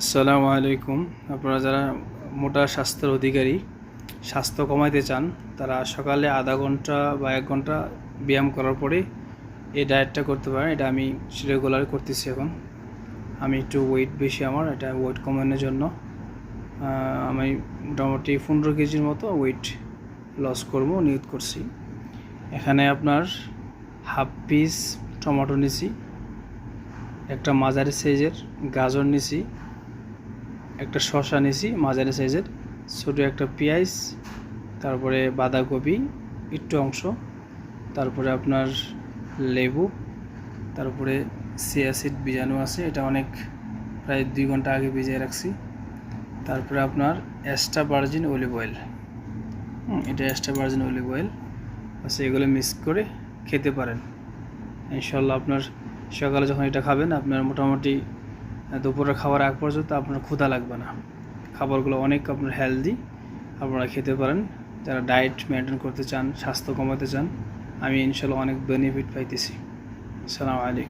আসসালামু আলাইকুম। আপনারা যারা মোটা স্বাস্থ্যের অধিকারী, স্বাস্থ্য কমাইতে চান, তারা সকালে আধা ঘন্টা বা 1 ঘন্টা ব্যায়াম করার পরে এই ডায়েটটা করতে পারেন। এটা আমি রেগুলার করতেছি এখন। আমি একটু ওয়েট বেশি, আমার এটা ওয়েট কমানোর জন্য আমি মোটামুটি 15 কেজির মতো ওয়েট লস করবো নিয়ত করছি। এখানে আপনার হাফ পিস টমেটো নিছি, একটা মাঝারি সাইজের গাজর নিছি, একটা শসা নিছি মাঝারি সাইজের, ছোটো একটা পেঁয়াজ, তারপরে বাঁধাকপি একটু অংশ, তারপরে আপনার লেবু, তারপরে চিয়া সিড ভিজানো আছে, এটা অনেক প্রায় 2 ঘন্টা আগে ভিজিয়ে রাখছি। তারপরে আপনার এক্সট্রা ভার্জিন অলিভ অয়েল, এটা এক্সট্রা ভার্জিন অলিভ অয়েল আছে। এগুলো মিক্স করে খেতে পারেন ইনশাল্লাহ। আপনার সকালে যখন এটা খাবেন, আপনার মোটামুটি দুপুরের খাবার আগ পর্যন্ত আপনার ক্ষুধা লাগবে না। খাবারগুলো অনেক আপনার হেলদি, আপনারা খেতে পারেন। যারা ডায়েট মেনটেন করতে চান, স্বাস্থ্য কমাতে চান, আমি ইনশাল্লাহ অনেক বেনিফিট পাইতেছি। আসসালামু আলাইকুম।